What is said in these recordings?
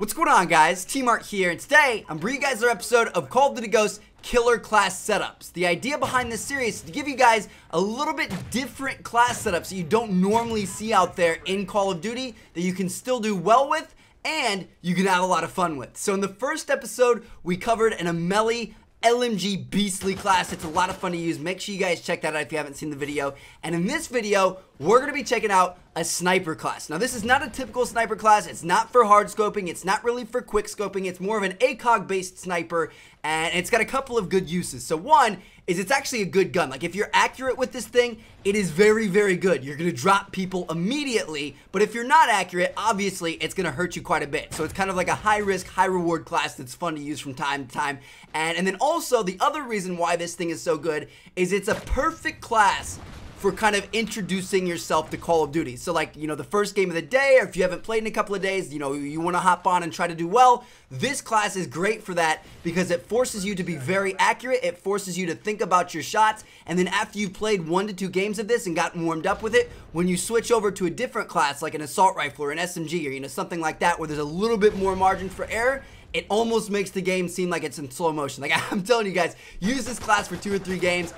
What's going on, guys? T-Mark here, and today I'm bringing you guys another episode of Call of Duty Ghosts Killer Class Setups. The idea behind this series is to give you guys a little bit different class setups that you don't normally see out there in Call of Duty that you can still do well with and you can have a lot of fun with. So in the first episode, we covered an Amelie LMG Beastly class. It's a lot of fun to use. Make sure you guys check that out if you haven't seen the video. And in this video, we're going to be checking out a sniper class. Now, this is not a typical sniper class. It's not for hard scoping. It's not really for quick scoping. It's more of an ACOG based sniper, and it's got a couple of good uses. So one is it's actually a good gun. Like, if you're accurate with this thing, it is very, very good. You're going to drop people immediately, but if you're not accurate, obviously, it's going to hurt you quite a bit. So it's kind of like a high risk, high reward class that's fun to use from time to time. And then also, the other reason why this thing is so good is it's a perfect class for kind of introducing yourself to Call of Duty. So like, you know, the first game of the day, or if you haven't played in a couple of days, you know, you want to hop on and try to do well, this class is great for that because it forces you to be very accurate. It forces you to think about your shots, and then after you've played 1 to 2 games of this and gotten warmed up with it, when you switch over to a different class like an assault rifle or an SMG or, you know, something like that where there's a little bit more margin for error, it almost makes the game seem like it's in slow motion. Like, I'm telling you guys, use this class for 2 or 3 games,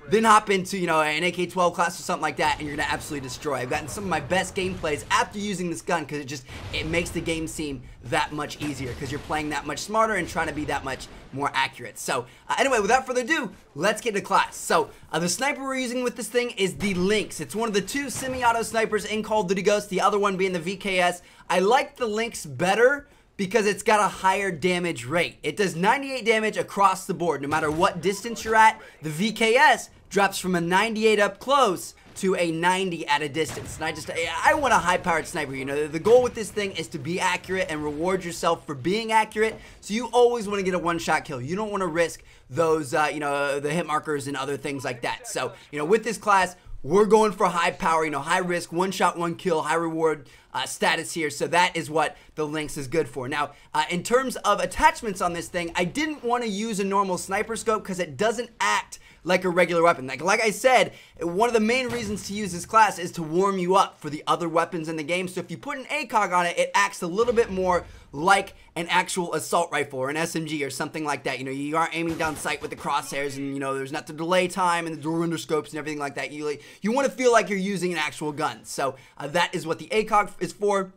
then hop into, you know, an AK-12 class or something like that, and you're gonna absolutely destroy. I've gotten some of my best gameplays after using this gun because it makes the game seem that much easier because you're playing that much smarter and trying to be that much more accurate. So anyway, without further ado, let's get into class. So the sniper we're using with this thing is the Lynx. It's one of the 2 semi-auto snipers in Call of Duty Ghosts, the other one being the VKS. I like the Lynx better because it's got a higher damage rate. It does 98 damage across the board, no matter what distance you're at. The VKS drops from a 98 up close to a 90 at a distance. And I want a high-powered sniper. You know, the goal with this thing is to be accurate and reward yourself for being accurate. So you always want to get a one-shot kill. You don't want to risk those, you know, the hit markers and other things like that. So, you know, with this class, we're going for high power, you know, high risk, one shot, one kill, high reward status here. So that is what the Lynx is good for. Now, in terms of attachments on this thing, I didn't want to use a normal sniper scope because it doesn't act like a regular weapon. Like I said, one of the main reasons to use this class is to warm you up for the other weapons in the game. So if you put an ACOG on it, it acts a little bit more like an actual assault rifle or an SMG or something like that. You know, you aren't aiming down sight with the crosshairs, and you know, there's not the delay time and the dual render scopes and everything like that. You want to feel like you're using an actual gun. So that is what the ACOG is for.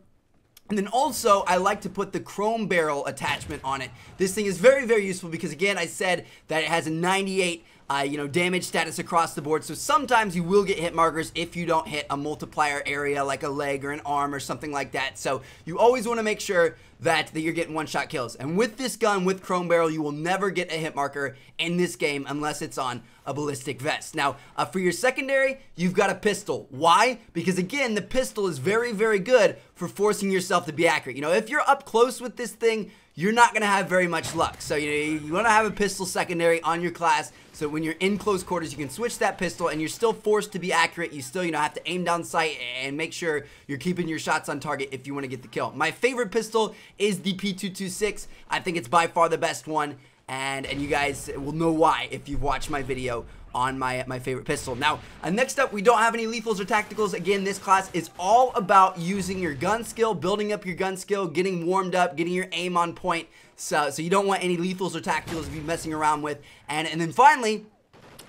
And then also, I like to put the chrome barrel attachment on it. This thing is very, very useful because, again, I said that it has a 98 you know, damage status across the board. So sometimes you will get hit markers if you don't hit a multiplier area like a leg or an arm or something like that. So you always want to make sure that you're getting one-shot kills. And with this gun, with chrome barrel, you will never get a hit marker in this game unless it's on a ballistic vest. Now, for your secondary, you've got a pistol. Why? Because, again, the pistol is very, very good for forcing yourself to be accurate. You know, if you're up close with this thing, you're not going to have very much luck. So, you know, you want to have a pistol secondary on your class so when you're in close quarters, you can switch that pistol and you're still forced to be accurate. You still, you know, have to aim down sight and make sure you're keeping your shots on target if you want to get the kill. My favorite pistol is the P226. I think it's by far the best one, and you guys will know why if you've watched my video on my favorite pistol. Now, next up, we don't have any lethals or tacticals. Again, this class is all about using your gun skill, building up your gun skill, getting warmed up, getting your aim on point. So you don't want any lethals or tacticals to be messing around with. And then finally,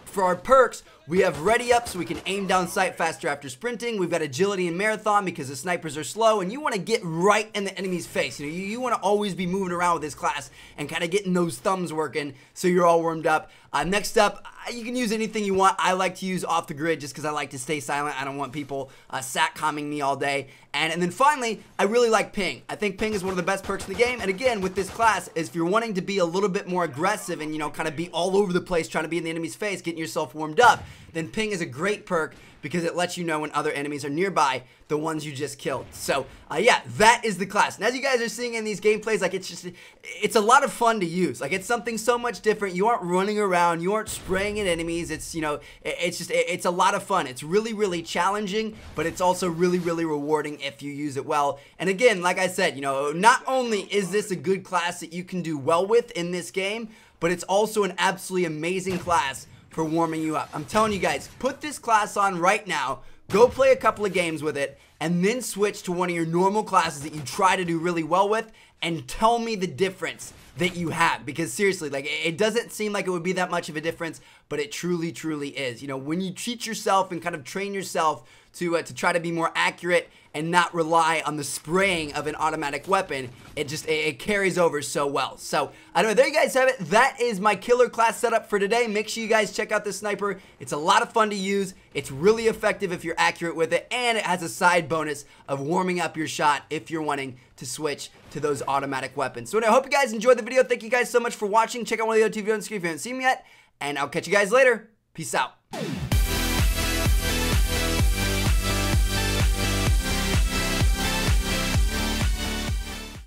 for our perks, we have ready up so we can aim down sight faster after sprinting. We've got agility and marathon because the snipers are slow and you want to get right in the enemy's face. You know, you want to always be moving around with this class and kind of getting those thumbs working so you're all warmed up. Next up, you can use anything you want. I like to use off the grid just because I like to stay silent. I don't want people satcomming me all day. And then finally, I really like ping. I think ping is one of the best perks in the game. And again, with this class, is if you're wanting to be a little bit more aggressive and, you know, kind of be all over the place trying to be in the enemy's face, getting yourself warmed up, then ping is a great perk because it lets you know when other enemies are nearby, the ones you just killed. So yeah, that is the class. And as you guys are seeing in these gameplays, like, it's a lot of fun to use. Like, it's something so much different. You aren't running around, you aren't spraying at enemies. It's, you know, it's a lot of fun. It's really, really challenging, but it's also really, really rewarding if you use it well. And again, like I said, you know, not only is this a good class that you can do well with in this game, but it's also an absolutely amazing class for warming you up. I'm telling you guys, put this class on right now, go play a couple of games with it, and then switch to one of your normal classes that you try to do really well with, and tell me the difference that you have, because seriously, like, it doesn't seem like it would be that much of a difference, but it truly is. You know, when you teach yourself and kind of train yourself to try to be more accurate and not rely on the spraying of an automatic weapon, it carries over so well. So anyway, there you guys have it. That is my killer class setup for today. Make sure you guys check out this sniper. It's a lot of fun to use. It's really effective if you're accurate with it, and it has a side bonus of warming up your shot if you're wanting to switch to those automatic weapons. So anyway, I hope you guys enjoyed the video. Thank you guys so much for watching. Check out one of the other two videos on the screen if you haven't seen them yet, and I'll catch you guys later. Peace out.